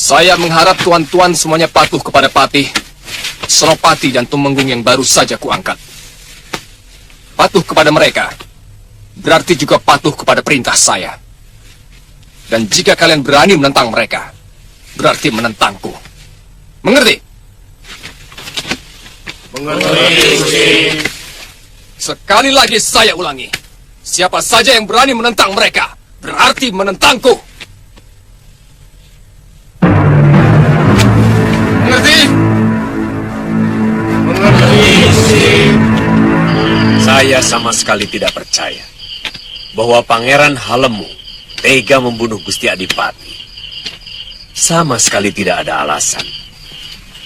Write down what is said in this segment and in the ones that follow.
Saya mengharap tuan-tuan semuanya patuh kepada Patih, Senopati dan Tumenggung yang baru saja kuangkat. Patuh kepada mereka berarti juga patuh kepada perintah saya. Dan jika kalian berani menentang mereka, berarti menentangku. Mengerti? Mengerti. Sekali lagi saya ulangi. Siapa saja yang berani menentang mereka, berarti menentangku. Mengerti? Mengerti. Saya sama sekali tidak percaya bahwa Pangeran Halemu tega membunuh Gusti Adipati. Sama sekali tidak ada alasan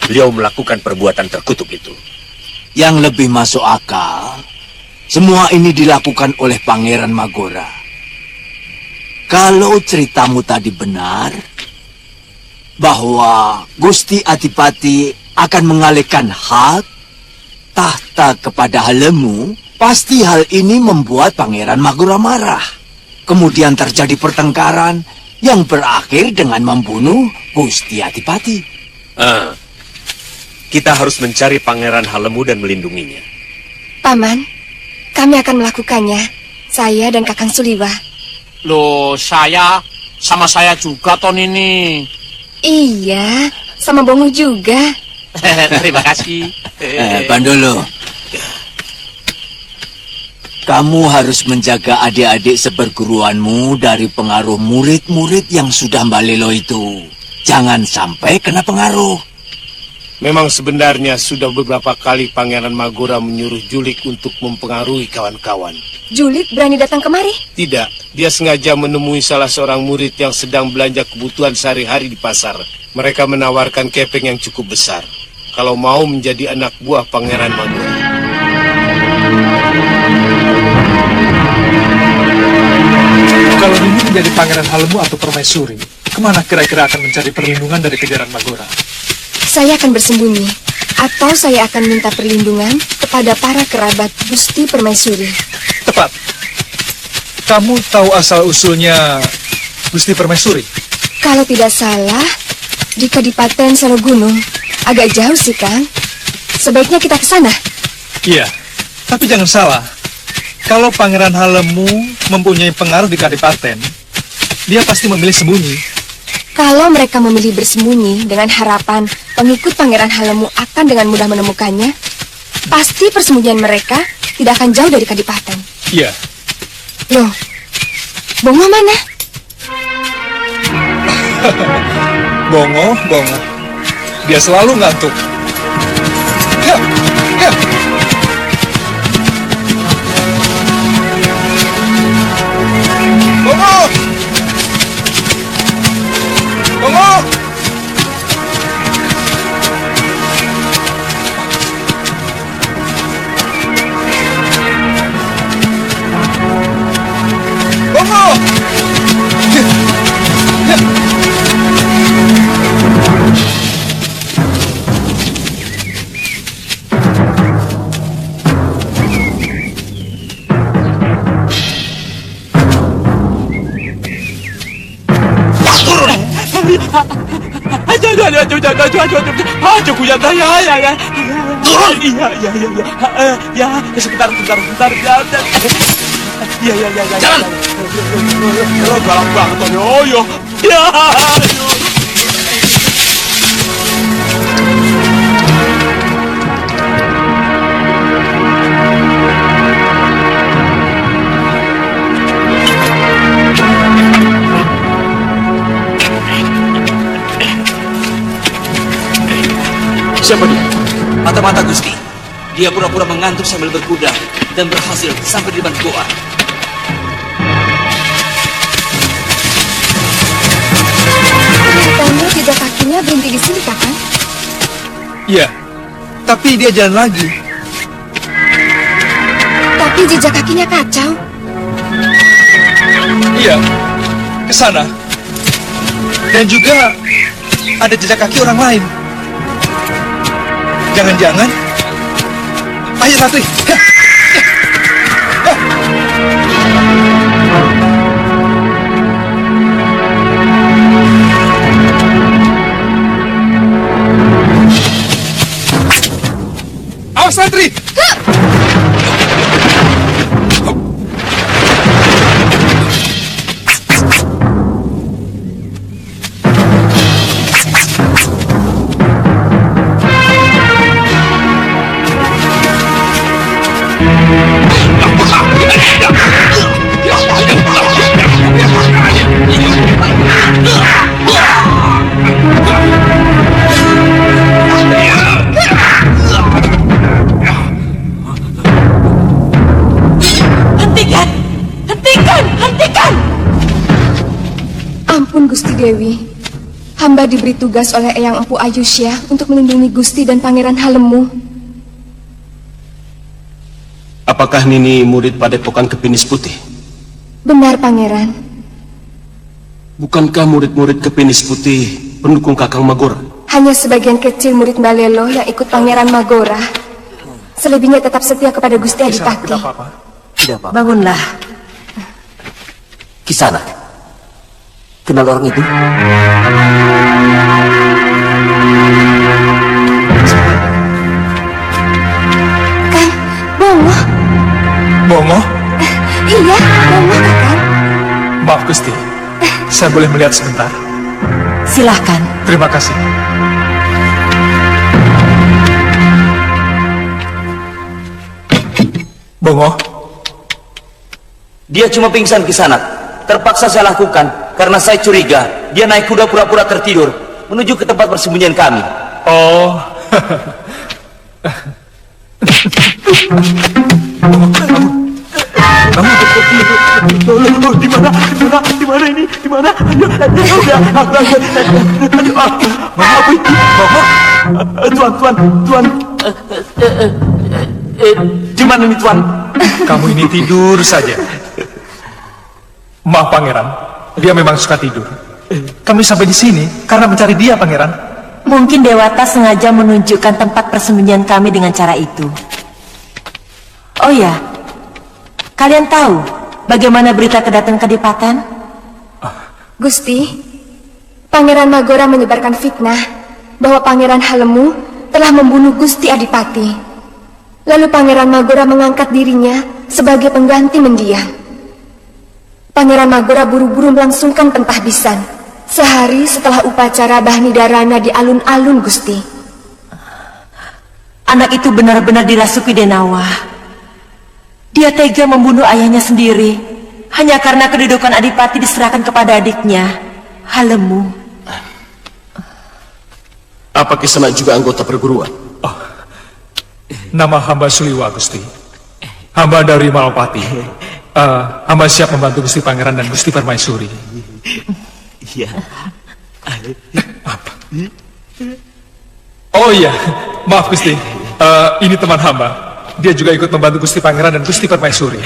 beliau melakukan perbuatan terkutuk itu. Yang lebih masuk akal, semua ini dilakukan oleh Pangeran Magora. Kalau ceritamu tadi benar, bahwa Gusti Adipati akan mengalihkan hak tahta kepada Halemu, pasti hal ini membuat Pangeran Magora marah. Kemudian terjadi pertengkaran yang berakhir dengan membunuh Gusti Adipati. Kita harus mencari Pangeran Halemu dan melindunginya. Paman, kami akan melakukannya. Saya dan Kakang Suliwa. Loh, sama saya juga Ton ini. Iya, sama Bongo juga. Terima kasih. Bandolo, kamu harus menjaga adik-adik seperguruanmu dari pengaruh murid-murid yang sudah Mbak Lelo itu. Jangan sampai kena pengaruh. Memang sebenarnya sudah beberapa kali Pangeran Magora menyuruh Julik untuk mempengaruhi kawan-kawan. Julik berani datang kemari? Tidak, dia sengaja menemui salah seorang murid yang sedang belanja kebutuhan sehari-hari di pasar. Mereka menawarkan kepeng yang cukup besar kalau mau menjadi anak buah Pangeran Magora. Kalau ini menjadi Pangeran Halemu atau Permaisuri, kemana kira-kira akan mencari perlindungan dari kejaran Magora? Saya akan bersembunyi, atau saya akan minta perlindungan kepada para kerabat Gusti Permaisuri. Tepat. Kamu tahu asal-usulnya Gusti Permaisuri? Kalau tidak salah, di Kadipaten Salogunung. Agak jauh sih, Kang. Sebaiknya kita ke sana. Iya, tapi jangan salah. Kalau Pangeran Halemu mempunyai pengaruh di Kadipaten, dia pasti memilih sembunyi. Kalau mereka memilih bersembunyi dengan harapan pengikut Pangeran Halemu akan dengan mudah menemukannya, pasti persembunyian mereka tidak akan jauh dari Kadipaten. Iya. Loh, Bongo mana? Bongo. Dia selalu ngantuk. Ya. Bongo! Aduh, ya. Ya, sebentar. Ya. Jalan! Galak banget, Tonyo. Ya. Siapa dia? Mata-mata Gusti. Dia pura-pura mengantuk sambil berkuda dan berhasil sampai di depan goa. Tanya jejak kakinya berhenti di sini, Kakang. Iya, tapi dia jalan lagi. Tapi jejak kakinya kacau. Iya, ke sana. Dan juga ada jejak kaki orang lain. Jangan-jangan. Ayo, Ratri. Hentikan! Ampun Gusti Dewi. Hamba diberi tugas oleh Eyang Empu Ayusya untuk melindungi Gusti dan Pangeran Halemu. Apakah Nini murid Padepokan Kepinis Putih? Benar, Pangeran. Bukankah murid-murid Kepinis Putih pendukung Kakang Magora? Hanya sebagian kecil murid Balelo yang ikut Pangeran Magora. Selebihnya tetap setia kepada Gusti Adipati. Tidak apa-apa. Bangunlah. Kisana, kenal orang itu? Kang, Bongo. Bongo, Iya, Bongo, Kakang. maaf Gusti. Saya boleh melihat sebentar? Silahkan. Terima kasih. Bongo, Dia cuma pingsan Kisana. Terpaksa saya lakukan karena saya curiga dia naik kuda pura-pura tertidur menuju ke tempat persembunyian kami. oh, Di mana ini? Di mana? Apa itu? Tuan. Di mana ini, Tuan? kamu ini tidur saja. Maaf Pangeran, dia memang suka tidur. Kami sampai di sini karena mencari dia, Pangeran. Mungkin Dewata sengaja menunjukkan tempat persembunyian kami dengan cara itu. Oh ya, kalian tahu bagaimana berita kedatangan Kadipaten? Gusti, Pangeran Magora menyebarkan fitnah bahwa Pangeran Halemu telah membunuh Gusti Adipati. Lalu Pangeran Magora mengangkat dirinya sebagai pengganti mendiang. Pangeran Magora buru-buru melangsungkan pentahbisan sehari setelah upacara Bahnidarana di alun-alun, Gusti. Anak itu benar-benar dirasuki Denawa. Dia tega membunuh ayahnya sendiri hanya karena kedudukan Adipati diserahkan kepada adiknya, Halemu. Apa Kisana juga anggota perguruan? Nama hamba Suliwa, Gusti. Hamba dari Malapati. Hamba siap membantu Gusti Pangeran dan Gusti Permaisuri. Iya. Apa? Oh iya, maaf Gusti. Ini teman hamba. Dia juga ikut membantu Gusti Pangeran dan Gusti Permaisuri.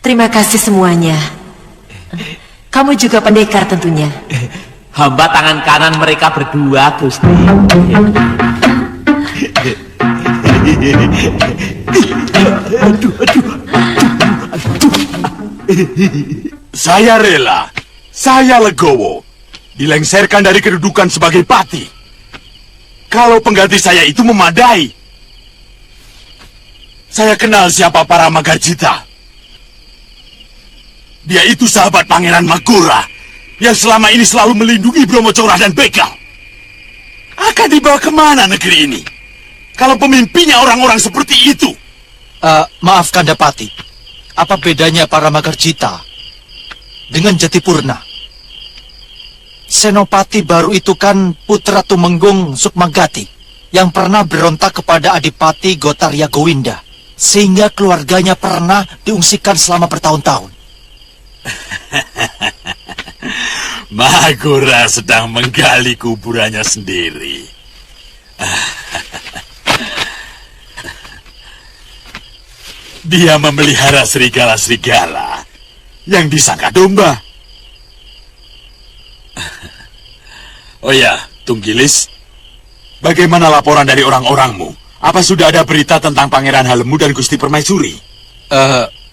Terima kasih semuanya. Kamu juga pendekar tentunya. Hamba tangan kanan mereka berdua, Gusti. Saya rela, saya legowo, dilengsarkan dari kedudukan sebagai pati. Kalau pengganti saya itu memadai. Saya kenal siapa para Magarjita. Dia itu sahabat Pangeran Magora yang selama ini selalu melindungi Bromo Corah dan Begal. Akan dibawa kemana negeri ini kalau pemimpinnya orang-orang seperti itu? Maaf Kandapati, apa bedanya para Magarjita dengan Jatipurna? Senopati baru itu kan putra Tumenggung Sukmagati yang pernah berontak kepada Adipati Gotarya Gowinda, sehingga keluarganya pernah diungsikan selama bertahun-tahun. Magora sedang menggali kuburannya sendiri. Dia memelihara serigala-serigala yang disangka domba. Oh ya, Tunggilis, bagaimana laporan dari orang-orangmu? Apa sudah ada berita tentang Pangeran Halemu dan Gusti Permaisuri?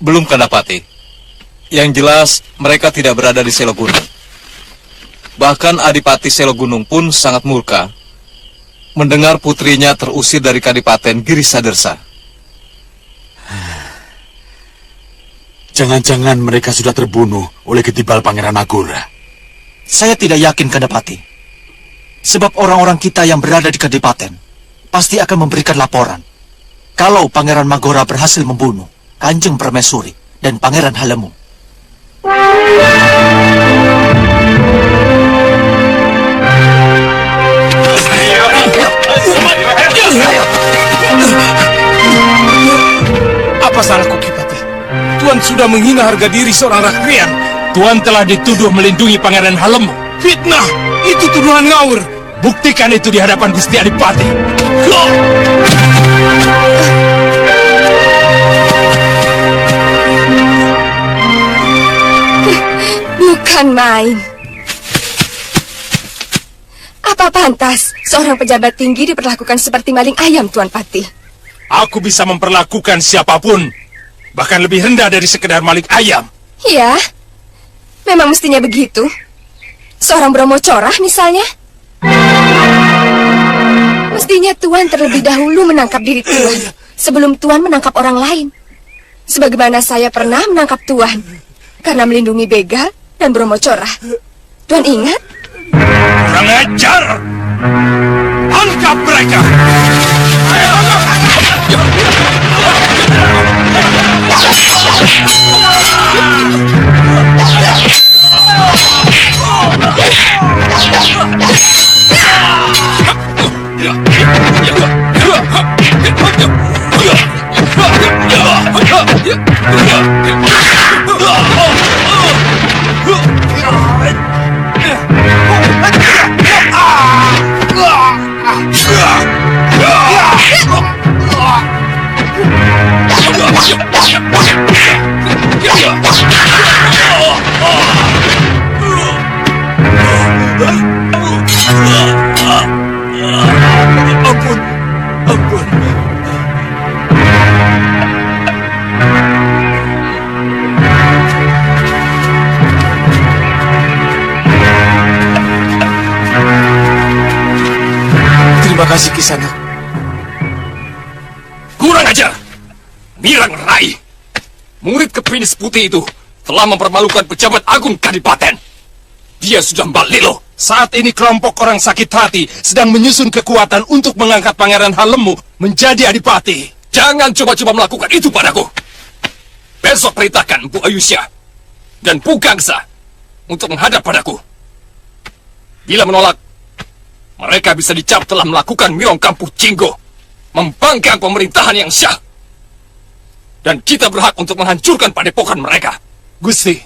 Belum Kandapati. Yang jelas, mereka tidak berada di Selogunung. Bahkan Adipati Selogunung pun sangat murka mendengar putrinya terusir dari Kadipaten Girisadersa. Jangan-jangan mereka sudah terbunuh oleh ketibal Pangeran Magora. Saya tidak yakin Kandapati, sebab orang-orang kita yang berada di Kadipaten pasti akan memberikan laporan kalau Pangeran Magora berhasil membunuh Kanjeng Permaisuri dan Pangeran Halemu. Apa salahku, Kipati? Tuan sudah menghina harga diri seorang rakrian. Tuan telah dituduh melindungi Pangeran Halemu. Fitnah! Itu tuduhan ngawur. Buktikan itu di hadapan Gusti Adipati. Bukan main. Apa pantas seorang pejabat tinggi diperlakukan seperti maling ayam, Tuan Pati? Aku bisa memperlakukan siapapun, bahkan lebih rendah dari sekedar maling ayam. Iya, memang mestinya begitu. Seorang Bromo Corah misalnya. Mestinya Tuan terlebih dahulu menangkap diri Tuan sebelum Tuan menangkap orang lain. Sebagaimana saya pernah menangkap Tuan karena melindungi begal dan Bromo Corah. Tuan ingat? Kurang ajar! Angkat mereka! Ampun. Terima kasih, Kisana. Kurang ajar! Mirang Rai, murid kepenis putih itu telah mempermalukan pejabat agung Kadipaten. Dia sudah balilo. Saat ini kelompok orang sakit hati sedang menyusun kekuatan untuk mengangkat Pangeran Halemu menjadi adipati. Jangan coba-coba melakukan itu padaku. Besok perintahkan Bu Ayusya dan Bu Gangsa untuk menghadap padaku. Bila menolak, mereka bisa dicap telah melakukan Mirong Kampuh Jinggo, membangkang pemerintahan yang syah. Dan kita berhak untuk menghancurkan padepokan mereka. Gusti,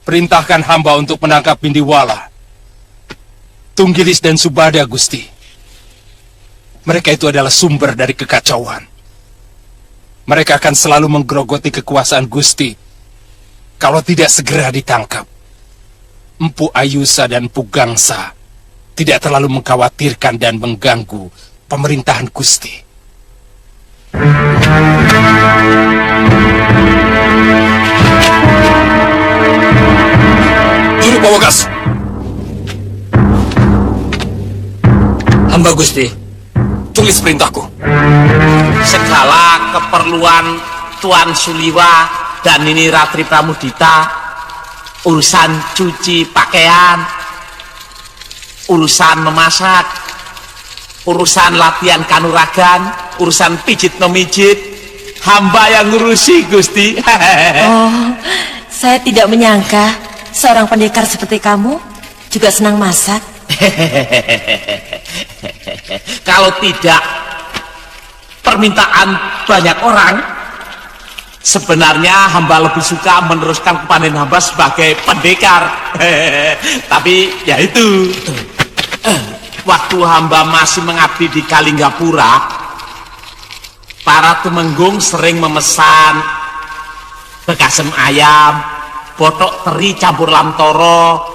perintahkan hamba untuk menangkap Bindiwala, Tunggilis dan Subada, Gusti. Mereka itu adalah sumber dari kekacauan. Mereka akan selalu menggerogoti kekuasaan Gusti kalau tidak segera ditangkap. Empu Ayusa dan Empu Gangsa tidak terlalu mengkhawatirkan dan mengganggu pemerintahan Gusti. Juru Pawagas, Hamba Gusti. tulis perintahku. Segala keperluan Tuan Suliwa dan Nini Ratri Pramudita, urusan cuci pakaian, urusan memasak, urusan latihan kanuragan, urusan pijit memijit, hamba yang ngurusi, Gusti. Oh, saya tidak menyangka seorang pendekar seperti kamu juga senang masak. Kalau tidak permintaan banyak orang, sebenarnya hamba lebih suka meneruskan kepanen hamba sebagai pendekar. Tapi ya itu, waktu hamba masih mengabdi di Kalinggapura, para tumenggung sering memesan bekasem ayam, botok teri campur lamtoro,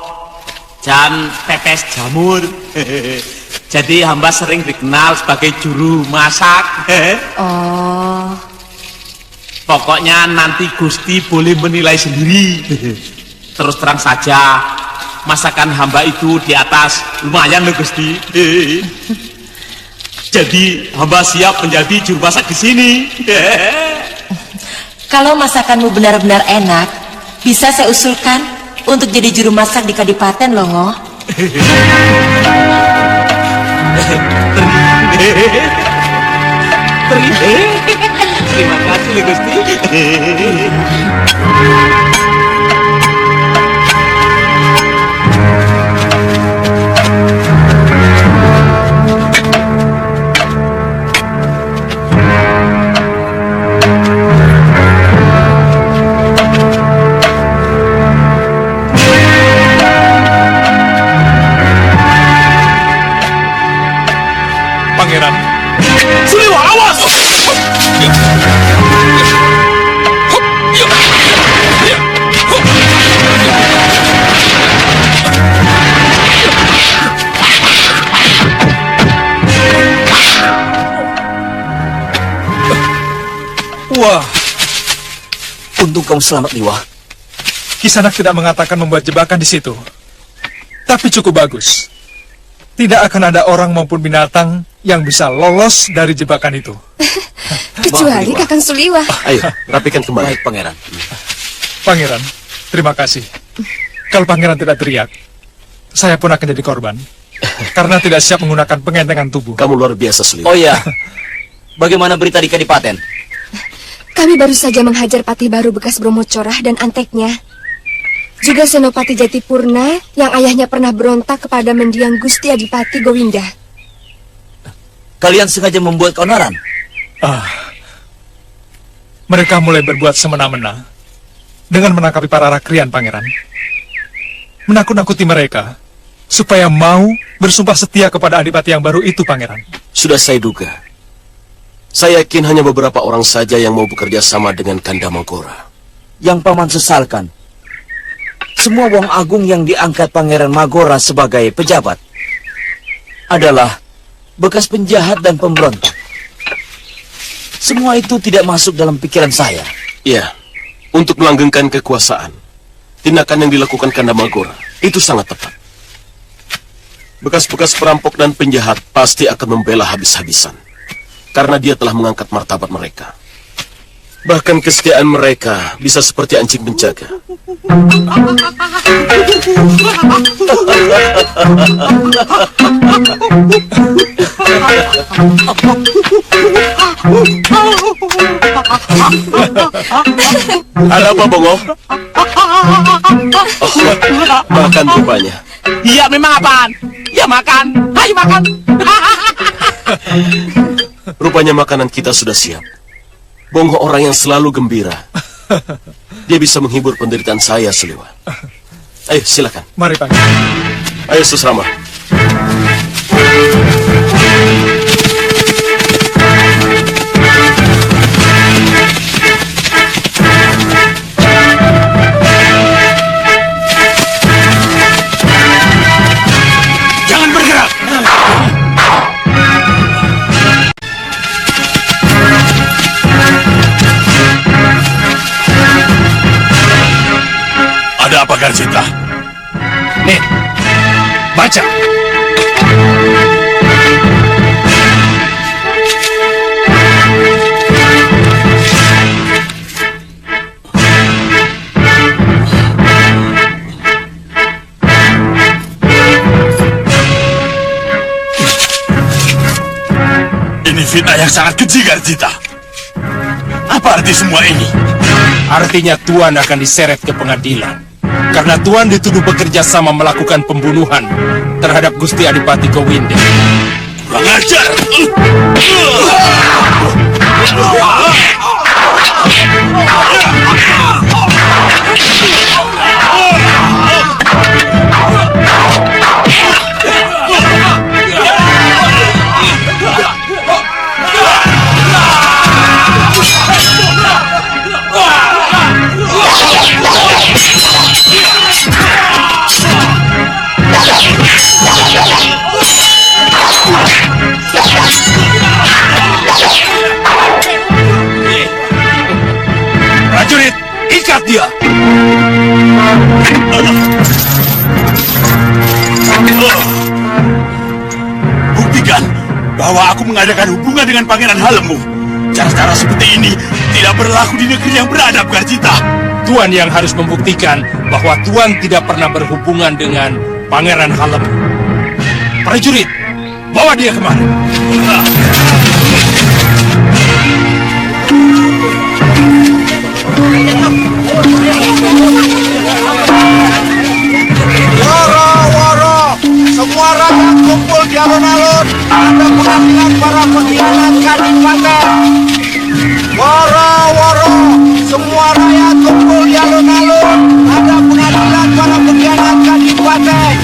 dan pepes jamur. Jadi hamba sering dikenal sebagai juru masak. Oh, Pokoknya nanti Gusti boleh menilai sendiri. Terus terang saja, masakan hamba itu di atas lumayan loh, Gusti. Jadi hamba siap menjadi juru masak di sini. kalau masakanmu benar-benar enak, bisa saya usulkan untuk jadi juru masak di Kadipaten loh, Ngoh. Terima kasih loh, Gusti. Wah, Untung kamu selamat, Liwa. Kisanak tidak mengatakan membuat jebakan di situ. Tapi cukup bagus. Tidak akan ada orang maupun binatang yang bisa lolos dari jebakan itu. Kecuali Kakang Suliwa. Ayo, rapikan kembali. Baik, Pangeran. Pangeran, terima kasih. Kalau Pangeran tidak teriak, saya pun akan jadi korban. Karena tidak siap menggunakan pengentengan tubuh. Kamu luar biasa, Suliwa. Oh iya, bagaimana berita di Kadipaten? Kami baru saja menghajar patih baru bekas Bromo Corah dan anteknya. Juga Senopati Jatipurna yang ayahnya pernah berontak kepada mendiang Gusti Adipati Gowinda. Kalian sengaja membuat keonaran? Mereka mulai berbuat semena-mena dengan menangkapi para rakrian, Pangeran. Menakut-nakuti mereka supaya mau bersumpah setia kepada Adipati yang baru itu, Pangeran. Sudah saya duga. Saya yakin hanya beberapa orang saja yang mau bekerja sama dengan Kanda Magora. Yang Paman sesalkan, semua wong agung yang diangkat Pangeran Magora sebagai pejabat adalah bekas penjahat dan pemberontak. Semua itu tidak masuk dalam pikiran saya. Iya, untuk melanggengkan kekuasaan, tindakan yang dilakukan Kanda Magora itu sangat tepat. Bekas-bekas perampok dan penjahat pasti akan membela habis-habisan. Karena dia telah mengangkat martabat mereka. Bahkan kesetiaan mereka bisa seperti anjing penjaga. Ada apa, Bongo? Makan rupanya. Iya, memang apaan? Ya makan. Ayo makan. Rupanya makanan kita sudah siap. Bongo orang yang selalu gembira. Dia bisa menghibur penderitaan saya, Suliwa. Ayo, silakan. Mari, Pangeran. Ayo, Susrama. Jangan bergerak. Ada apa, Garjita? Nih, baca. Ini fitnah yang sangat keji, Garjita. Apa arti semua ini? Artinya Tuan akan diseret ke pengadilan. Karena Tuan dituduh bekerja sama melakukan pembunuhan terhadap Gusti Adipati Gowinda. Kurang ajar! Prajurit, ikat dia! Buktikan bahwa aku mengadakan hubungan dengan Pangeran Halemu. Cara-cara seperti ini tidak berlaku di negeri yang beradab, Garjita. Tuan yang harus membuktikan bahwa Tuan tidak pernah berhubungan dengan Pangeran Halem. Prajurit, bawa dia kemari. Woro-woro, semua rakyat kumpul di alun-alun. Ada pengadilan para pengkhianat Kadipaten. Woro-woro, semua rakyat kumpul di alun-alun. Ada pengadilan para pengkhianat Kadipaten.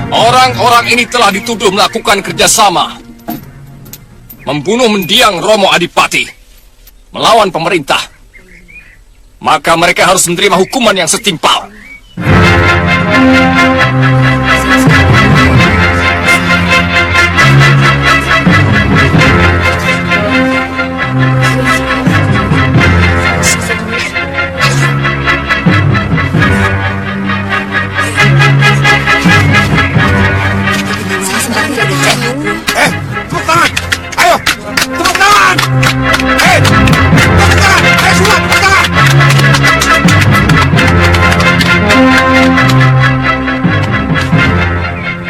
Orang-orang ini telah dituduh melakukan kerjasama, membunuh mendiang Romo Adipati, melawan pemerintah. Maka mereka harus menerima hukuman yang setimpal. Tepuk tangan! Ayo! Tepuk tangan! Tepuk tangan! Ayo semua, tepuk tangan!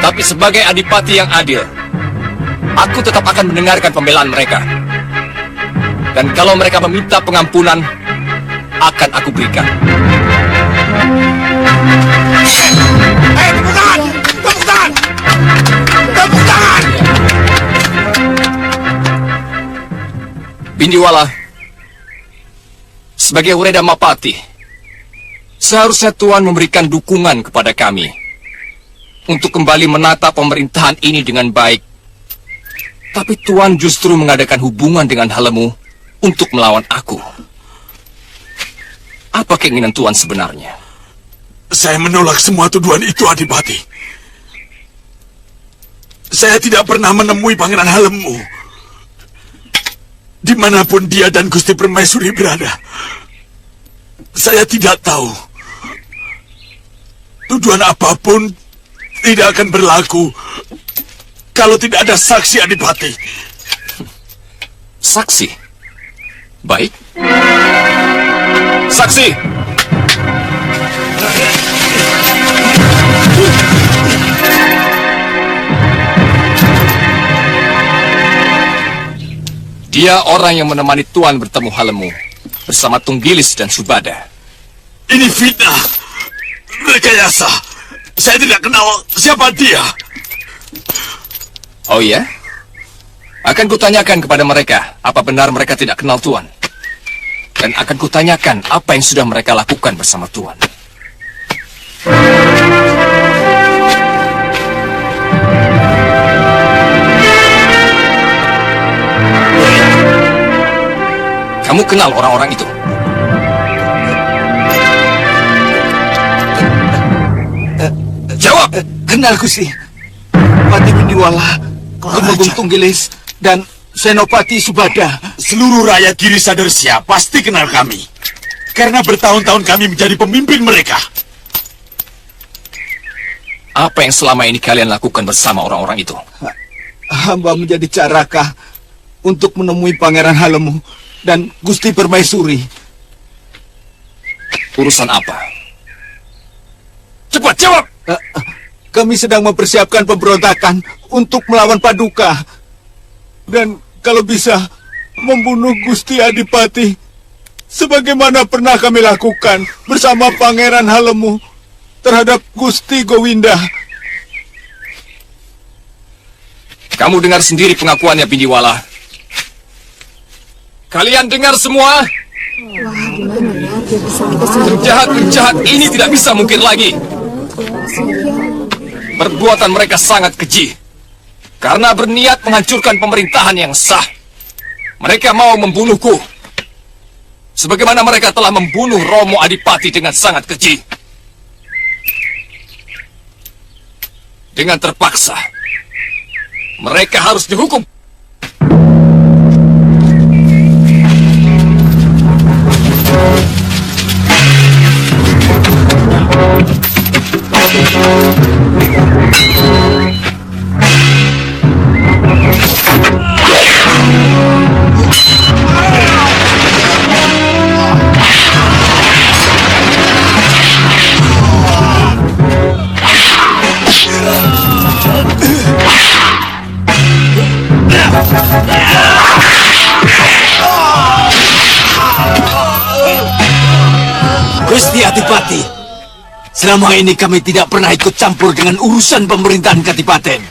Tapi sebagai adipati yang adil, aku tetap akan mendengarkan pembelaan mereka. Dan kalau mereka meminta pengampunan, akan aku berikan. Tepuk tangan! Tepuk tangan! Tepuk tangan! Bindiwala, sebagai Ureda Mapati, seharusnya Tuan memberikan dukungan kepada kami untuk kembali menata pemerintahan ini dengan baik. Tapi Tuan justru mengadakan hubungan dengan Halemu untuk melawan aku. Apa keinginan Tuan sebenarnya? Saya menolak semua tuduhan itu, Adipati. Saya tidak pernah menemui Pangeran Halemu. Dimanapun dia dan Gusti Permaisuri berada, saya tidak tahu. Tuduhan apapun tidak akan berlaku kalau tidak ada saksi, Adipati. Saksi? Baik. Saksi! Dia orang yang menemani Tuan bertemu Halemu bersama Tunggilis dan Subada. Ini fitnah, rekayasa. Saya tidak kenal siapa dia. Oh iya? Akan kutanyakan kepada mereka apa benar mereka tidak kenal Tuan. Dan akan kutanyakan apa yang sudah mereka lakukan bersama Tuan. Kamu kenal orang-orang itu? Jawab! Kenal, Gusti. Pati Bindiwala, Tumenggung Tunggilis, dan Senopati Subada. Seluruh rakyat Giri Sadarsia pasti kenal kami. Karena bertahun-tahun kami menjadi pemimpin mereka. Apa yang selama ini kalian lakukan bersama orang-orang itu? Hamba menjadi carakah untuk menemui Pangeran Halemu dan Gusti Permaisuri. Urusan apa? Cepat jawab! Kami sedang mempersiapkan pemberontakan untuk melawan Paduka. Dan kalau bisa, membunuh Gusti Adipati. Sebagaimana pernah kami lakukan bersama Pangeran Halemu terhadap Gusti Gowinda. Kamu dengar sendiri pengakuannya, Bindiwala. Kalian dengar semua? Penjahat-penjahat ini tidak bisa mungkir lagi. Perbuatan mereka sangat keji. Karena berniat menghancurkan pemerintahan yang sah. Mereka mau membunuhku. Sebagaimana mereka telah membunuh Romo Adipati dengan sangat keji. Dengan terpaksa. Mereka harus dihukum. Gusti Adipati, selama ini kami tidak pernah ikut campur dengan urusan pemerintahan Kadipaten.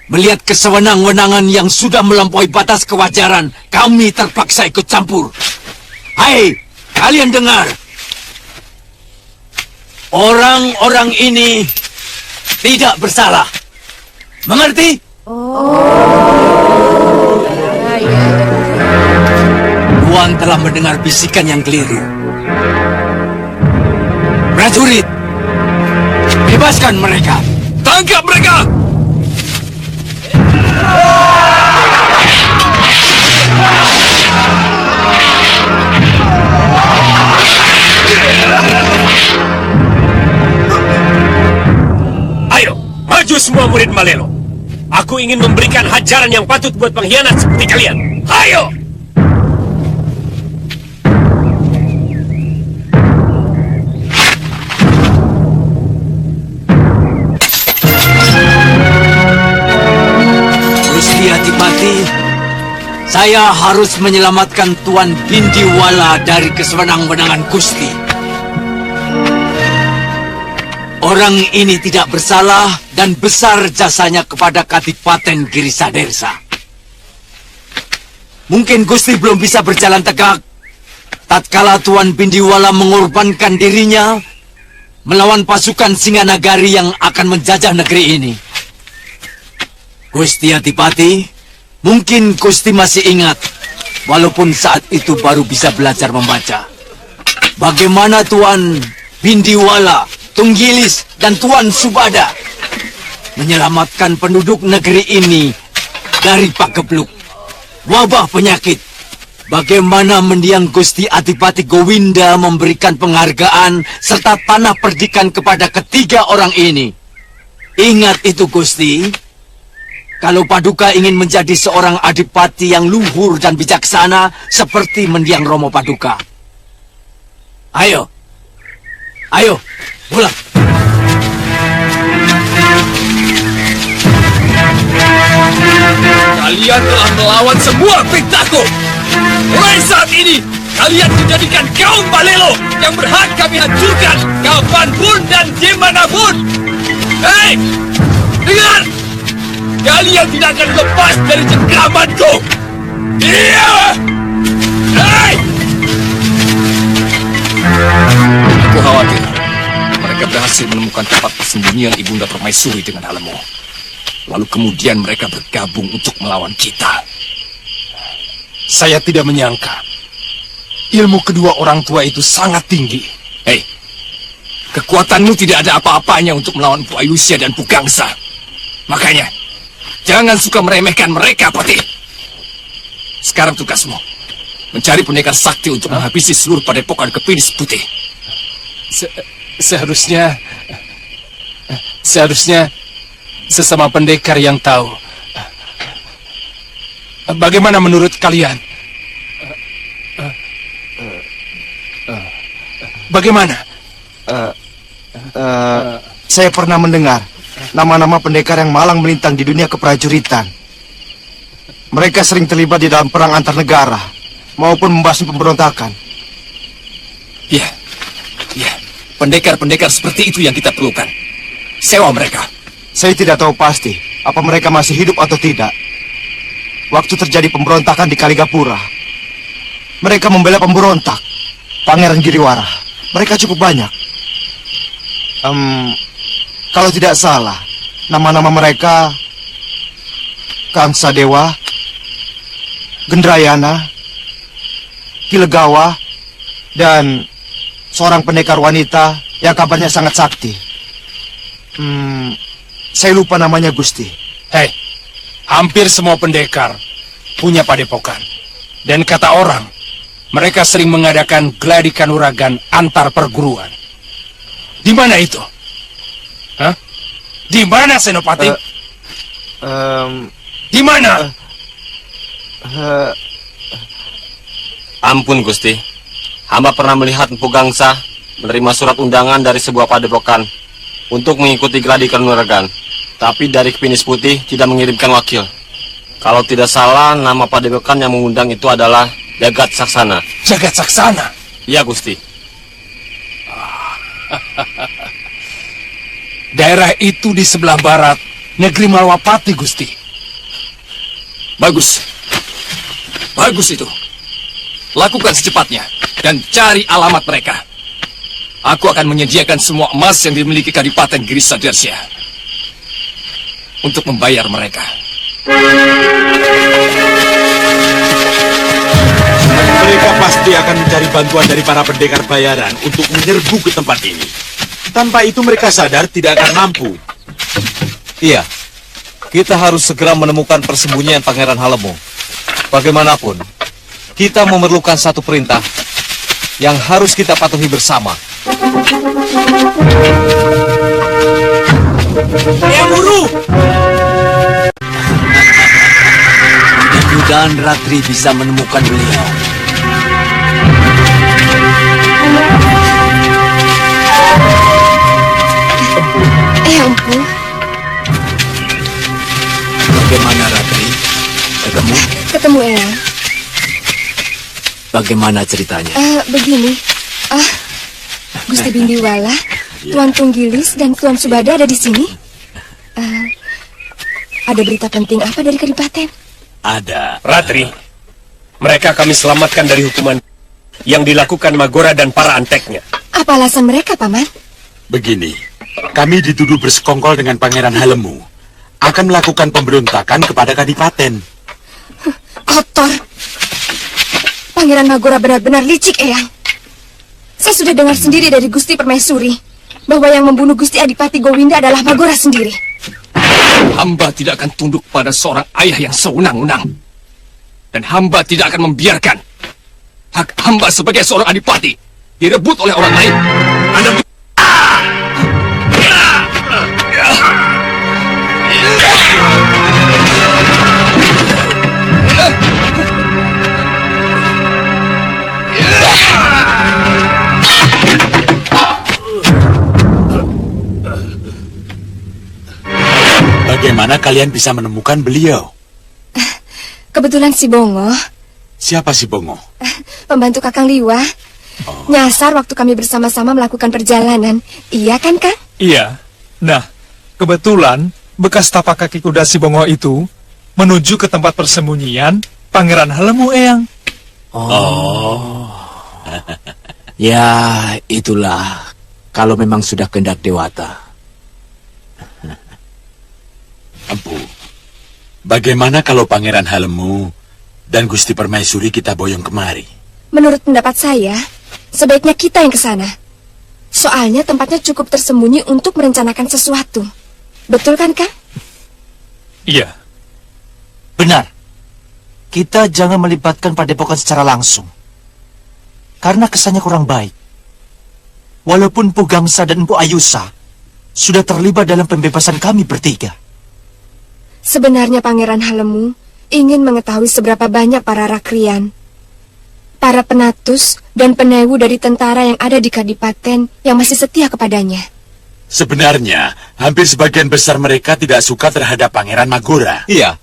Melihat kesewenang-wenangan yang sudah melampaui batas kewajaran, kami terpaksa ikut campur. Hai, kalian dengar. Orang-orang ini tidak bersalah. Mengerti? Tuan telah mendengar bisikan yang keliru. Prajurit, bebaskan mereka. Tangkap mereka! Ayo, maju semua murid Malelo. Aku ingin memberikan hajaran yang patut buat pengkhianat seperti kalian. Ayo! Gusti Adipati, saya harus menyelamatkan Tuan Bindiwala dari kesewenang-wenangan Gusti. Orang ini tidak bersalah dan besar jasanya kepada Kadipaten Girisadersa. Mungkin Gusti belum bisa berjalan tegak tatkala Tuan Bindiwala mengorbankan dirinya melawan pasukan Singanagari yang akan menjajah negeri ini. Gusti Adipati, mungkin Gusti masih ingat, walaupun saat itu baru bisa belajar membaca, bagaimana Tuan Bindiwala, Tunggilis, dan Tuan Subada menyelamatkan penduduk negeri ini dari pagebluk, wabah penyakit. Bagaimana mendiang Gusti Adipati Gowinda memberikan penghargaan serta tanah perdikan kepada ketiga orang ini. Ingat itu, Gusti. Kalau Paduka ingin menjadi seorang adipati yang luhur dan bijaksana seperti mendiang Romo Paduka. Ayo, pulang. Kalian telah melawan semua perintahku. Mulai saat ini, kalian dijadikan kaum Malelo yang berhak kami hancurkan kapanpun dan dimanapun. Hei, dengar! Kalian tidak akan lepas dari cengkramanku. Iya! Hei! Aku khawatir mereka berhasil menemukan tempat persembunyian Ibunda Permaisuri dengan Halemu. Lalu kemudian mereka bergabung untuk melawan kita. Saya tidak menyangka ilmu kedua orang tua itu sangat tinggi. Hei, kekuatanmu tidak ada apa-apanya untuk melawan Bu Ayusia dan Bu Gangsa. Makanya, jangan suka meremehkan mereka, Pati. Sekarang tugasmu mencari pendekar sakti untuk menghabisi seluruh padepokan Kepinis Putih. Seharusnya sesama pendekar yang tahu. Bagaimana menurut kalian? Bagaimana? Saya pernah mendengar nama-nama pendekar yang malang melintang di dunia keprajuritan. Mereka sering terlibat di dalam perang antar negara maupun membasmi pemberontakan. Ya, pendekar-pendekar seperti itu yang kita perlukan. Sewa mereka. Saya tidak tahu pasti apa mereka masih hidup atau tidak. Waktu terjadi pemberontakan di Kaligapura, mereka membela pemberontak, Pangeran Giriwara. Mereka cukup banyak. Kalau tidak salah, nama-nama mereka Kangsa Dewa, Gendrayana, Kilegawa, dan seorang pendekar wanita yang kabarnya sangat sakti. Saya lupa namanya, Gusti. Hei, hampir semua pendekar punya padepokan. Dan kata orang, mereka sering mengadakan gladi kanuragan antar perguruan. Di mana itu? Hah? Di mana, Senopati? Di mana? Ampun, Gusti. Hamba pernah melihat Empu Gangsa menerima surat undangan dari sebuah padepokan untuk mengikuti gladi kanuragan. Tapi dari Kepinis Putih tidak mengirimkan wakil. Kalau tidak salah, nama padepokan yang mengundang itu adalah Jagat Saksana. Jagat Saksana? Iya, Gusti. Daerah itu di sebelah barat negeri Malwapati, Gusti. Bagus. Bagus itu. Lakukan secepatnya dan cari alamat mereka. Aku akan menyediakan semua emas yang dimiliki Kadipaten Giri Sadersya untuk membayar mereka. Mereka pasti akan mencari bantuan dari para pendekar bayaran untuk menyerbu ke tempat ini. Tanpa itu mereka sadar tidak akan mampu. Iya, kita harus segera menemukan persembunyian Pangeran Halemu. Bagaimanapun, kita memerlukan satu perintah yang harus kita patuhi bersama. Yang Guru! Mudah-mudahan Ratri bisa menemukan beliau. Empu. Bagaimana Ratri? Ketemu? Ketemu Eyang. Bagaimana ceritanya? Begini. Gusti Bindiwala, Tuan Tunggilis, dan Tuan Subada ada di sini. Ada berita penting apa dari Kadipaten? Ada. Ratri, mereka kami selamatkan dari hukuman yang dilakukan Magora dan para anteknya. Apa alasan mereka, Paman? Begini, kami dituduh bersekongkol dengan Pangeran Halemu. Akan melakukan pemberontakan kepada Kadipaten. Kotor. Pangeran Magora benar-benar licik, Eyang. Saya sudah dengar sendiri dari Gusti Permaisuri bahwa yang membunuh Gusti Adipati Gowinda adalah Magora sendiri. Hamba tidak akan tunduk pada seorang ayah yang sewenang-wenang. Dan hamba tidak akan membiarkan hak hamba sebagai seorang adipati direbut oleh orang lain. Anda... Bagaimana kalian bisa menemukan beliau? Kebetulan si Bongo, Siapa si Bongo? pembantu Kakang Liwa, nyasar waktu kami bersama-sama melakukan perjalanan. Iya kan, Kang? Iya. Nah, kebetulan bekas tapak kaki kuda si Bongo itu menuju ke tempat persembunyian Pangeran Halemu, Eyang. Ya, itulah. Kalau memang sudah kehendak Dewata. Empu, bagaimana kalau Pangeran Halemu dan Gusti Permaisuri kita boyong kemari? Menurut pendapat saya, sebaiknya kita yang ke sana. Soalnya tempatnya cukup tersembunyi untuk merencanakan sesuatu. Betul kan, Kang? Iya. Benar. Kita jangan melibatkan Padepokan secara langsung. Karena kesannya kurang baik. Walaupun Pugangsa dan Empu Ayusa sudah terlibat dalam pembebasan kami bertiga. Sebenarnya Pangeran Halemu ingin mengetahui seberapa banyak para rakrian, para penatus, dan penewu dari tentara yang ada di Kadipaten yang masih setia kepadanya. Sebenarnya, hampir sebagian besar mereka tidak suka terhadap Pangeran Magora. Iya.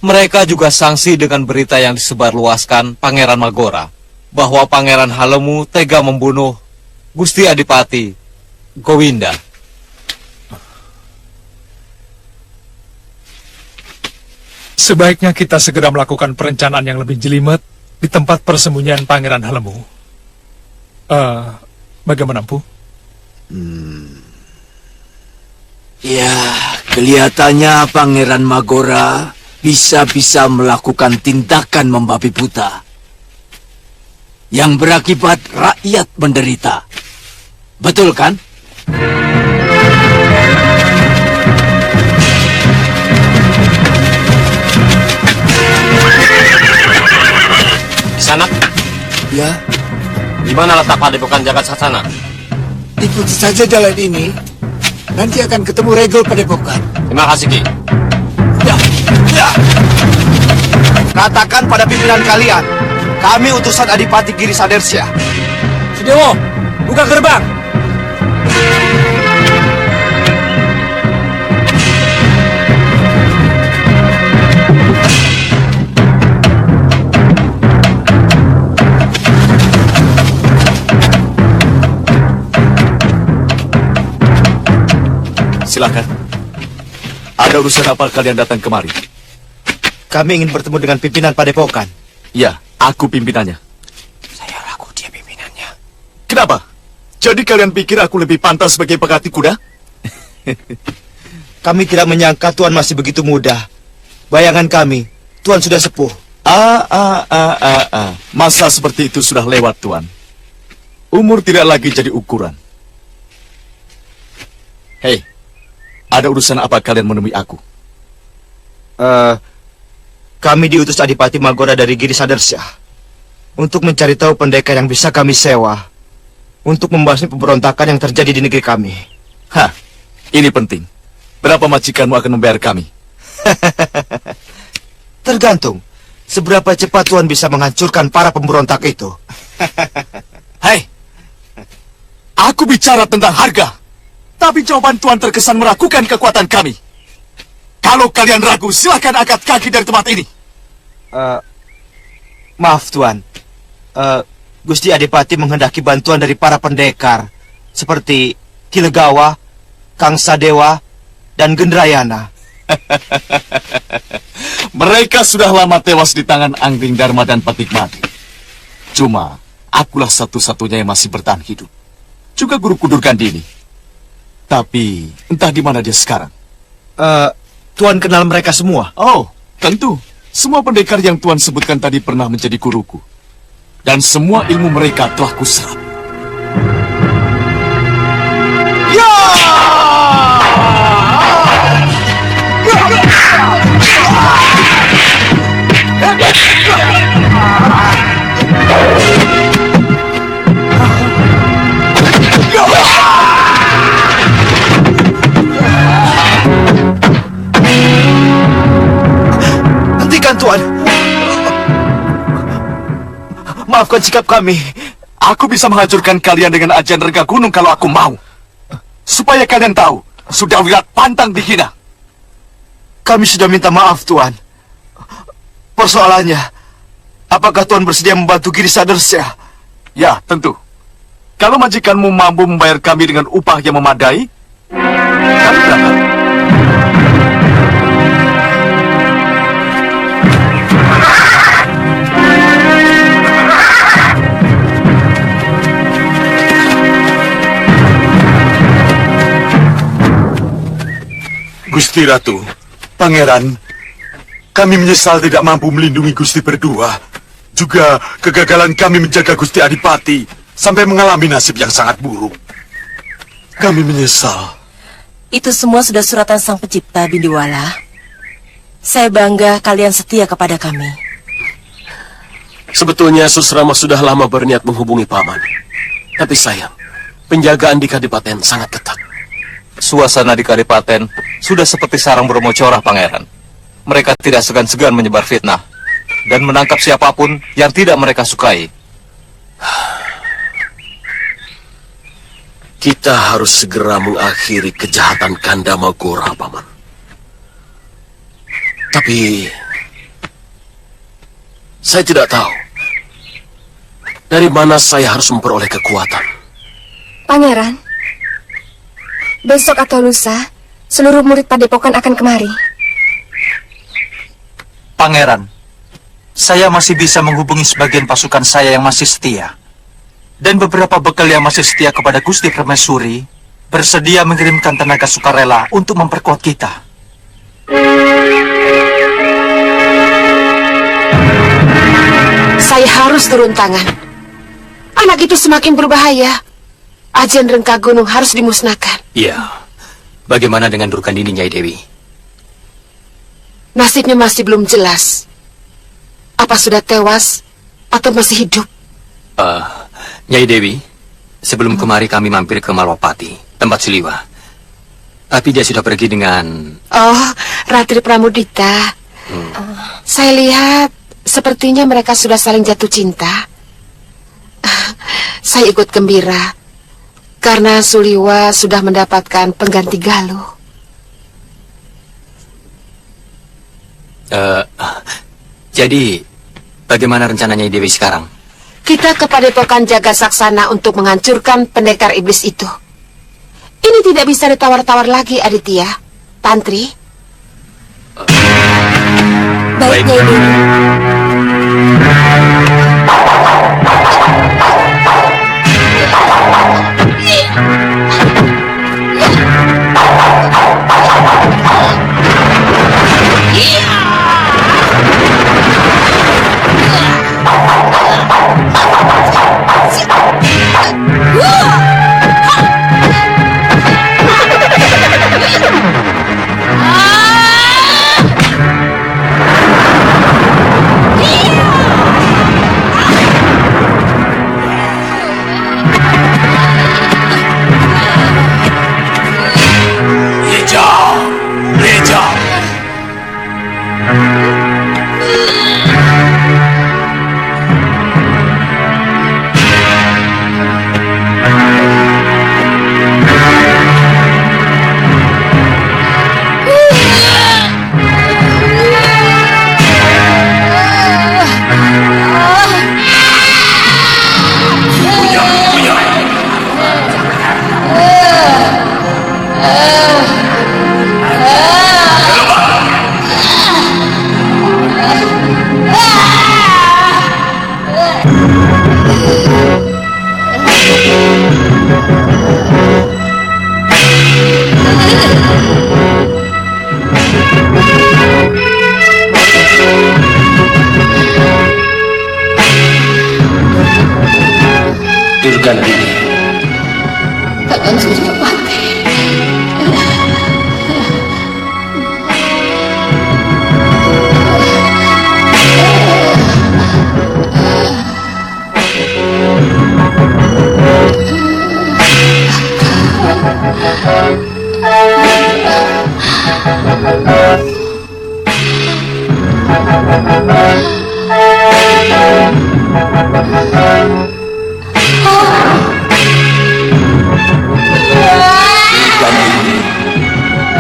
Mereka juga sangsi dengan berita yang disebarluaskan Pangeran Magora bahwa Pangeran Halemu tega membunuh Gusti Adipati Gowinda. Sebaiknya kita segera melakukan perencanaan yang lebih jelimet di tempat persembunyian Pangeran Halemu. Bagaimana, Empu? Ya, kelihatannya Pangeran Magora bisa-bisa melakukan tindakan membabi buta yang berakibat rakyat menderita. Betul kan? Sanak, Ya, di mana letak Padepokan Jagat Sasana? ikuti saja jalan ini. Nanti akan ketemu Regel Padepokan. Terima kasih, Ki. Ya, ya. Katakan pada pimpinan kalian, kami utusan Adipati Giri Sadersya. Sudewo, buka gerbang. Silakan. Ada urusan apa kalian datang kemari? Kami ingin bertemu dengan pimpinan Padepokan. Ya, aku pimpinannya. Saya ragu dia pimpinannya. Kenapa? Jadi kalian pikir aku lebih pantas sebagai pelatih kuda? Kami tidak menyangka Tuan masih begitu muda. Bayangan kami, Tuan sudah sepuh. Masa seperti itu sudah lewat, Tuan. Umur tidak lagi jadi ukuran. Hei, ada urusan apa kalian menemui aku? Kami diutus Adipati Magora dari Giri Sadarsyah untuk mencari tahu pendekar yang bisa kami sewa untuk membasmi pemberontakan yang terjadi di negeri kami. Hah, ini penting. Berapa majikanmu akan membayar kami? Tergantung seberapa cepat Tuan bisa menghancurkan para pemberontak itu. Hei, aku bicara tentang harga. Tapi jawaban Tuan terkesan meragukan kekuatan kami. Kalau kalian ragu, silakan angkat kaki dari tempat ini. Maaf Tuan, Gusti Adipati menghendaki bantuan dari para pendekar seperti Kilegawa, Kang Sadewa, dan Gendrayana. Mereka sudah lama tewas di tangan Anggring Dharma dan Patikmati. Cuma, akulah satu-satunya yang masih bertahan hidup. Juga Guru Kudur Gandini. Tapi, entah di mana dia sekarang. Tuan kenal mereka semua? Oh, tentu. Semua pendekar yang Tuan sebutkan tadi pernah menjadi guruku. Dan semua ilmu mereka telah kuserap. Hentikan Tuan. Maafkan sikap kami. Aku bisa menghancurkan kalian dengan ajian rega gunung kalau aku mau. Supaya kalian tahu, sudah wirat pantang dihina. Kami sudah minta maaf Tuan. Persoalannya, apakah Tuan bersedia membantu Giri Sadarsyah? Ya, tentu. Kalau majikanmu mampu membayar kami dengan upah yang memadai, kami berangkat. Gusti Ratu, Pangeran, kami menyesal tidak mampu melindungi Gusti berdua. Juga kegagalan kami menjaga Gusti Adipati sampai mengalami nasib yang sangat buruk. Kami menyesal. Itu semua sudah suratan Sang Pencipta, Bindiwala. Saya bangga kalian setia kepada kami. Sebetulnya Susrama sudah lama berniat menghubungi Paman. Tapi sayang, penjagaan di Kadipaten sangat ketat. Suasana di Kadipaten sudah seperti sarang Bromo Corah, Pangeran. Mereka tidak segan-segan menyebar fitnah dan menangkap siapapun yang tidak mereka sukai. Kita harus segera mengakhiri kejahatan Kanda Magora, Paman. Tapi saya tidak tahu dari mana saya harus memperoleh kekuatan. Pangeran, besok atau lusa, seluruh murid Padepokan akan kemari. Pangeran, saya masih bisa menghubungi sebagian pasukan saya yang masih setia. Dan beberapa bekal yang masih setia kepada Gusti Permaisuri bersedia mengirimkan tenaga sukarela untuk memperkuat kita. Saya harus turun tangan. Anak itu semakin berbahaya. Ajian Rengka Gunung harus dimusnahkan. Iya. Bagaimana dengan Durgandini, Nyai Dewi? Nasibnya masih belum jelas. Apa sudah tewas atau masih hidup? Nyai Dewi, sebelum kemari kami mampir ke Malwapati, tempat Siliwa. Tapi dia sudah pergi dengan... Oh, Ratri Pramudita. Saya lihat sepertinya mereka sudah saling jatuh cinta. Saya ikut gembira karena Suliwa sudah mendapatkan pengganti Galuh. Jadi, bagaimana rencananya Dewi sekarang? Kita ke Padepokan Jaga Saksana untuk menghancurkan pendekar iblis itu. Ini tidak bisa ditawar-tawar lagi, Aditya. Tantri. Baik, Nyai Dewi. Durgandini. Kakang Suryapati.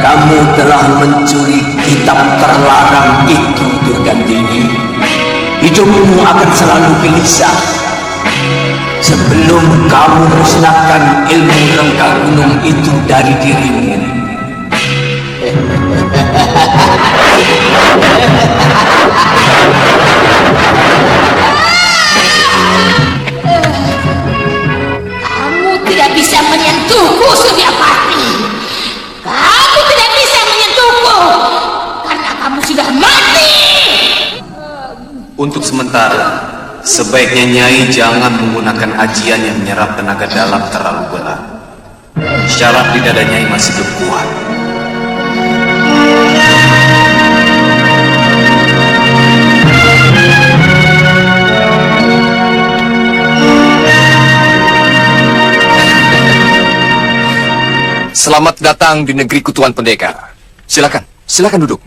Kamu telah mencuri kitab terlarang itu, Durgandini. Hidupmu akan selalu gelisah sebelum kamu musnahkan ilmu rengga gunung itu dari dirimu. Kamu tidak bisa menyentuhku, Suryapati. Kamu tidak bisa menyentuhku karena kamu sudah mati. Untuk sementara, sebaiknya Nyai jangan menggunakan ajian yang menyerap tenaga dalam terlalu berat. Syaraf di dada Nyai masih belum kuat. Selamat datang di negeriku, Tuan Pendekar. Silakan duduk.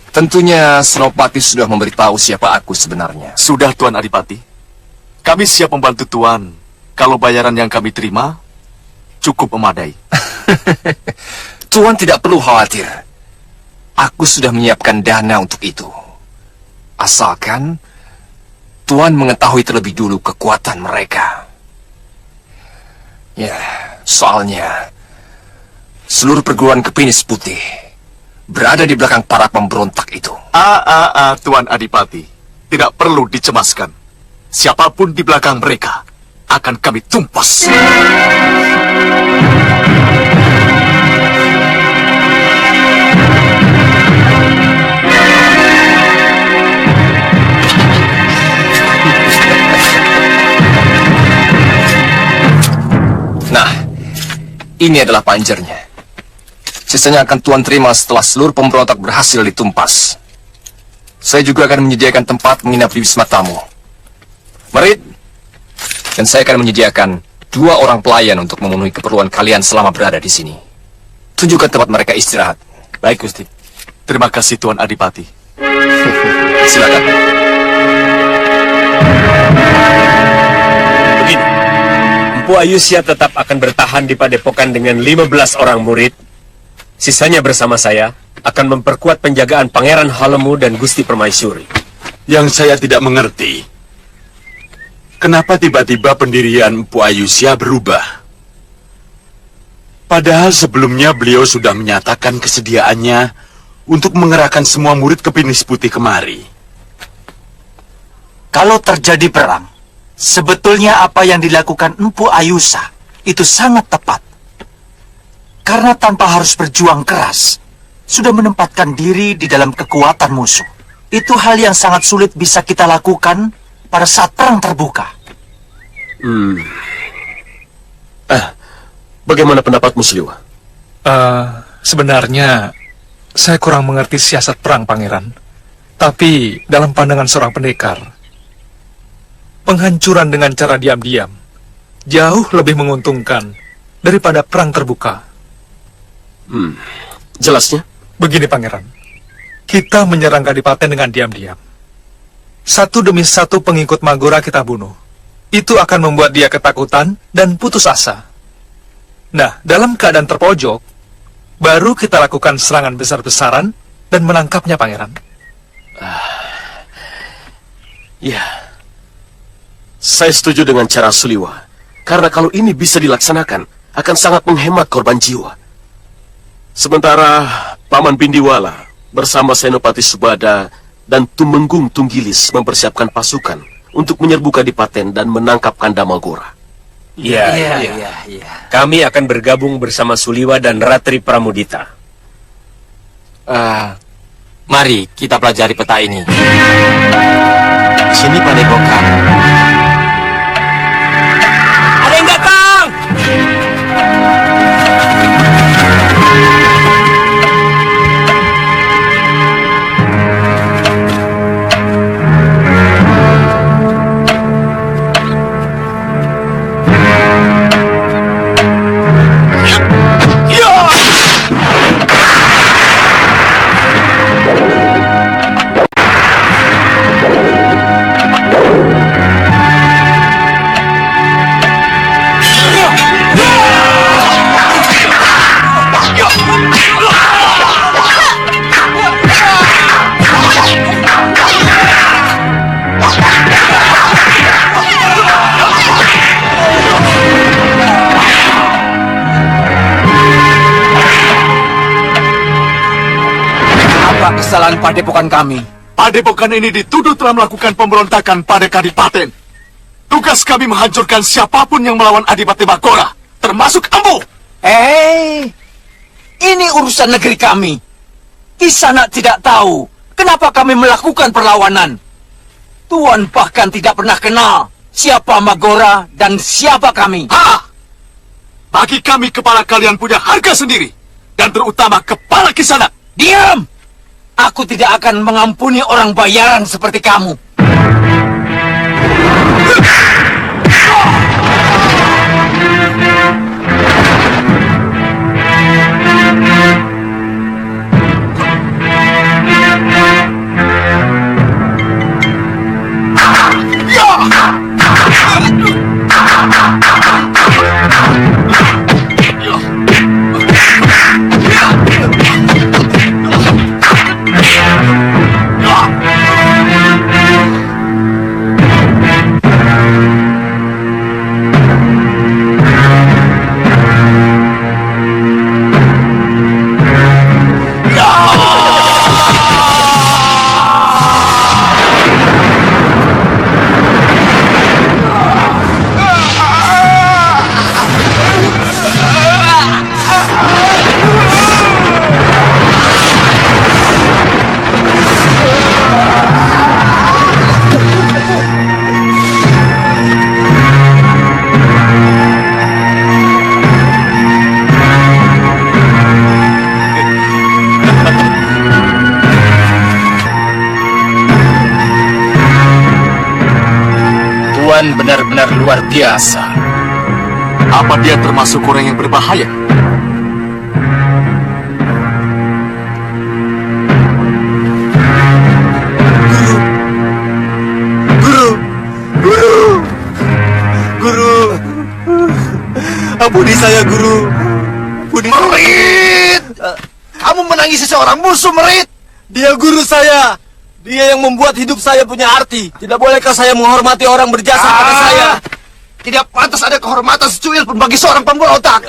Tentunya Senopati sudah memberitahu siapa aku sebenarnya. Sudah, Tuan Adipati. Kami siap membantu Tuan kalau bayaran yang kami terima cukup memadai. Tuan tidak perlu khawatir. Aku sudah menyiapkan dana untuk itu. Asalkan Tuan mengetahui terlebih dulu kekuatan mereka. Ya, soalnya seluruh perguruan Kepinis Putih berada di belakang para pemberontak itu. Tuan Adipati. Tidak perlu dicemaskan. Siapapun di belakang mereka akan kami tumpas. Nah, ini adalah panjernya. Sisanya akan Tuan terima setelah seluruh pemberontak berhasil ditumpas. Saya juga akan menyediakan tempat menginap di Wisma Tamu. Merit, dan saya akan menyediakan 2 orang pelayan untuk memenuhi keperluan kalian selama berada di sini. Tunjukkan tempat mereka istirahat. Baik, Gusti. Terima kasih, Tuan Adipati. Silakan. Begini, Empu Ayusya tetap akan bertahan di padepokan dengan 15 orang murid. Sisanya bersama saya akan memperkuat penjagaan Pangeran Halemu dan Gusti Permaisuri. Yang saya tidak mengerti, kenapa tiba-tiba pendirian Empu Ayusya berubah? Padahal sebelumnya beliau sudah menyatakan kesediaannya untuk mengerahkan semua murid Kepinis Putih kemari. Kalau terjadi perang, sebetulnya apa yang dilakukan Empu Ayusa itu sangat tepat. Karena tanpa harus berjuang keras, sudah menempatkan diri di dalam kekuatan musuh. Itu hal yang sangat sulit bisa kita lakukan pada saat perang terbuka. Bagaimana pendapatmu, Sliwa? Sebenarnya, saya kurang mengerti siasat perang, Pangeran. Tapi, dalam pandangan seorang pendekar, penghancuran dengan cara diam-diam jauh lebih menguntungkan daripada perang terbuka. Jelasnya? Begini, Pangeran. Kita menyerang Kadipaten dengan diam-diam. Satu demi satu pengikut Magora kita bunuh. Itu akan membuat dia ketakutan dan putus asa. Nah, dalam keadaan terpojok, baru kita lakukan serangan besar-besaran dan menangkapnya, Pangeran. Ya, saya setuju dengan cara Sliwa. Karena kalau ini bisa dilaksanakan, akan sangat menghemat korban jiwa. Sementara Paman Bindiwala bersama Senopati Subada dan Tumenggung Tunggilis mempersiapkan pasukan untuk menyerbu Kadipaten dan menangkap Kanda Magora. Iya. Kami akan bergabung bersama Suliwa dan Ratri Pramudita. Mari kita pelajari peta ini. Di sini padepokan. kebesaran padepokan kami. Padepokan ini dituduh telah melakukan pemberontakan pada Kadipaten. Tugas kami menghancurkan siapapun yang melawan Adipati Magora, termasuk Ambo. Ini urusan negeri kami. Kisanak tidak tahu kenapa kami melakukan perlawanan. Tuan bahkan tidak pernah kenal siapa Magora dan siapa kami. Bagi kami kepala kalian punya harga sendiri. Dan terutama kepala Kisanak. Diam! Aku tidak akan mengampuni orang bayaran seperti kamu. Benar-benar luar biasa. Apa dia termasuk orang yang berbahaya? Guru. Ampuni saya, Guru. Ampuni. Merit! Kamu menangisi seorang musuh, Merit. Dia guru saya. Dia yang membuat hidup saya punya arti. Tidak bolehkah saya menghormati orang berjasa pada saya? Tidak pantas ada kehormatan secuil pun bagi seorang pemberontak.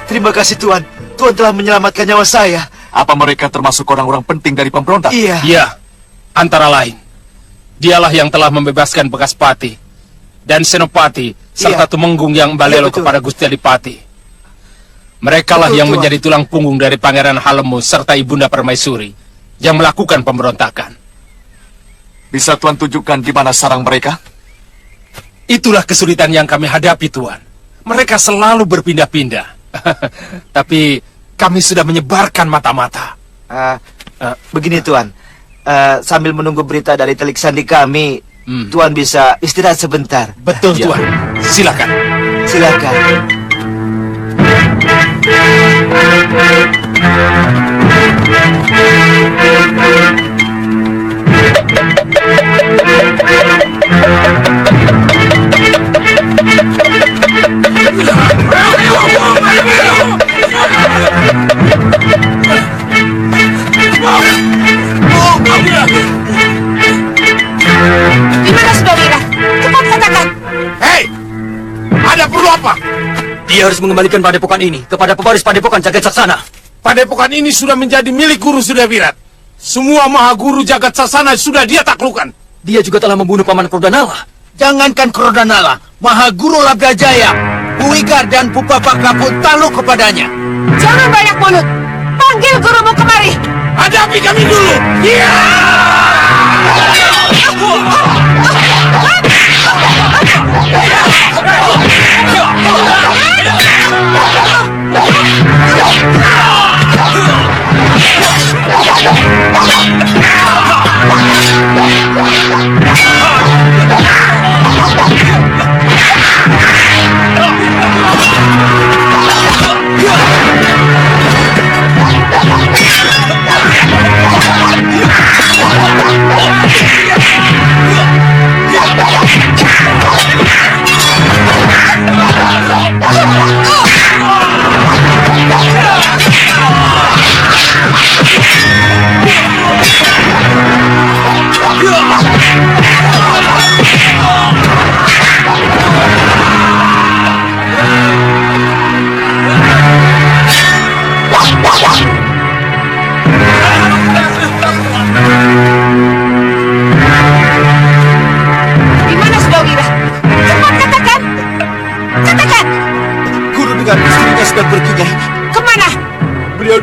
Terima kasih Tuan. Tuan telah menyelamatkan nyawa saya. Apa mereka termasuk orang-orang penting dari pemberontak? Iya. Iya, antara lain. Dialah yang telah membebaskan bekas Pati dan Senopati serta Tumenggung yang balelo kepada Gusti Adipati. Merekalah yang menjadi tulang punggung dari Pangeran Halemu serta Ibunda Permaisuri yang melakukan pemberontakan. Bisa Tuan tunjukkan di mana sarang mereka? Itulah kesulitan yang kami hadapi, Tuan. Mereka selalu berpindah-pindah. Tapi kami sudah menyebarkan mata-mata. Begini Tuan, sambil menunggu berita dari telik sandi kami, Tuan bisa istirahat sebentar. Betul Tuan, silakan. Silakan. Gimana sudah Wira? Cepat katakan. Hei, ada perlu apa? Dia harus mengembalikan padepokan ini kepada pewaris padepokan Jagat Saksana. Padepokan ini sudah menjadi milik Guru Sudawirat. Semua maha guru Jagat Saksana sudah dia taklukkan. Dia juga telah membunuh Paman Krodanala. Jangankan Krodanala, Maha Guru Labdajaya, Buigar dan Pupapaka pun takluk kepadanya. Jangan banyak mulut. Panggil gurumu kemari. Hadapi kami dulu. Iya.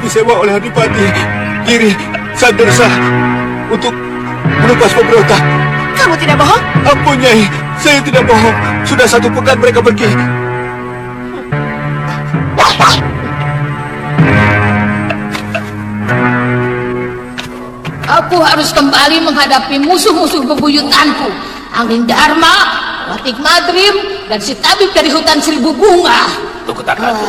disewa oleh Adipati Giri Sandersa untuk menugas pemberontak. Kamu tidak bohong? Ampun, Nyai, saya tidak bohong. Sudah 1 pekan mereka pergi. Aku harus kembali menghadapi musuh-musuh bebuyutanku. Angling Dharma, Watik Madrim, dan si tabib dari hutan 1000 bunga. Tunggu Takatu.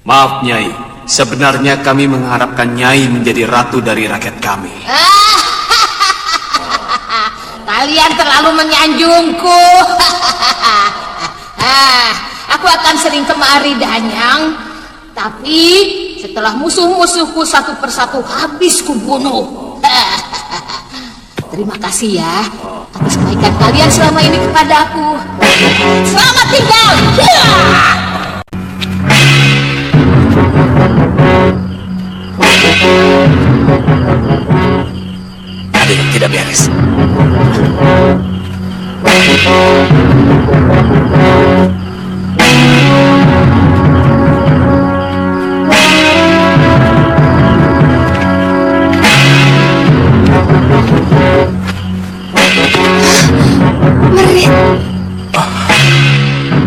Maaf, Nyai. Sebenarnya kami mengharapkan Nyai menjadi ratu dari rakyat kami. Kalian terlalu menyanjungku. Aku akan sering kemari, Danyang. Tapi setelah musuh-musuhku satu persatu habis kubunuh. Terima kasih ya atas kebaikan kalian selama ini kepadaku. Selamat tinggal. Ada yang tidak beres.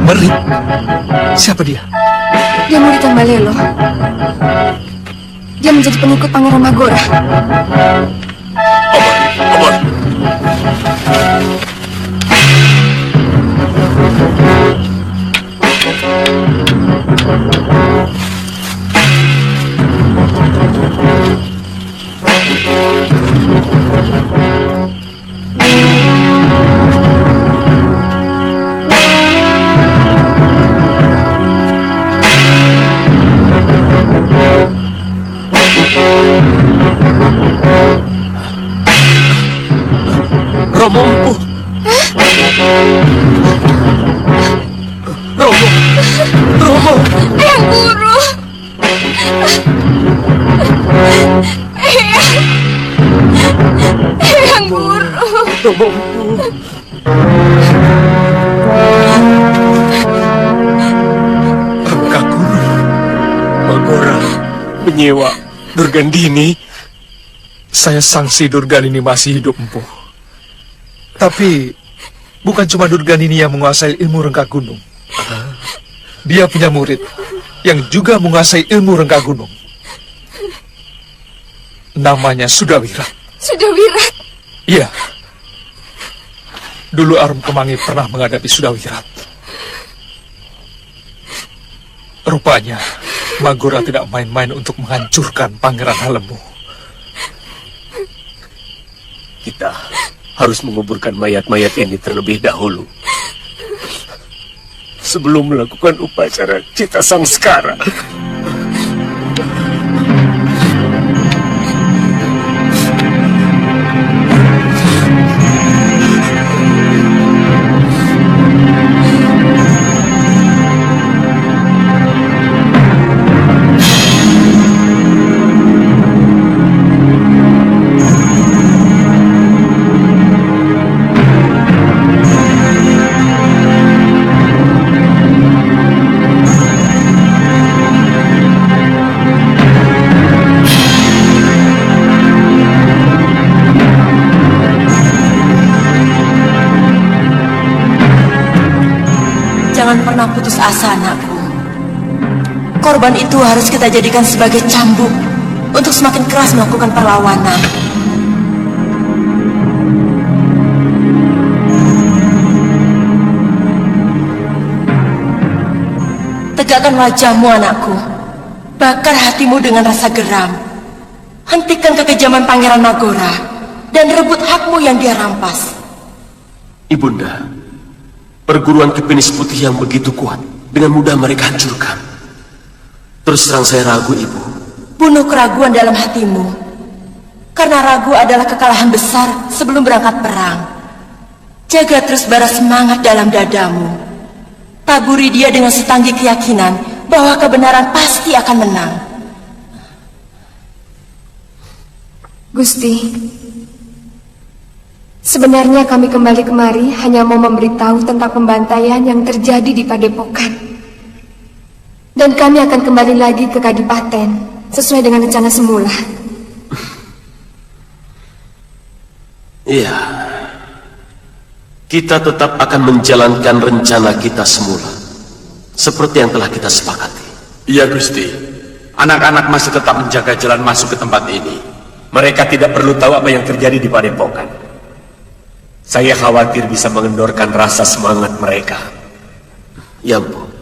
Merit? Siapa dia? Dia murid yang Balelo. Dia menjadi pengikut Pangeran Magora. Obor. Romomu. Romo. Eyang Guru. Eyang Guru. Romomu. Rangka Guru. Magora menyewa Durgandini. Saya sangsi Durgandini masih hidup, Empu. Tapi bukan cuma Durgandini yang menguasai ilmu Rangka Gunung. Dia punya murid yang juga menguasai ilmu Rangka Gunung. Namanya Sudawirat. Sudawirat? Iya. Dulu Arum Kemangi pernah menghadapi Sudawirat. Rupanya Magora tidak main-main untuk menghancurkan Pangeran Halemu. Kita harus menguburkan mayat-mayat ini terlebih dahulu sebelum melakukan upacara Cita Sangskara. Jangan pernah putus asa, anakku. Korban itu harus kita jadikan sebagai cambuk untuk semakin keras melakukan perlawanan. Tegakkan wajahmu, anakku. Bakar hatimu dengan rasa geram. Hentikan kekejaman Pangeran Magora dan rebut hakmu yang dia rampas. Ibunda, perguruan Kepenis Putih yang begitu kuat dengan mudah mereka hancurkan. Terus terang saya ragu, Ibu. Bunuh keraguan dalam hatimu. Karena ragu adalah kekalahan besar sebelum berangkat perang. Jaga terus bara semangat dalam dadamu. Taburi dia dengan setanggi keyakinan bahwa kebenaran pasti akan menang. Gusti, sebenarnya kami kembali kemari hanya mau memberitahu tentang pembantaian yang terjadi di Padepokan. Dan kami akan kembali lagi ke Kadipaten sesuai dengan rencana semula. Iya. Kita tetap akan menjalankan rencana kita semula. Seperti yang telah kita sepakati. Iya, Gusti. Anak-anak masih tetap menjaga jalan masuk ke tempat ini. Mereka tidak perlu tahu apa yang terjadi di Padepokan. Saya khawatir bisa mengendorkan rasa semangat mereka. Ya ampun.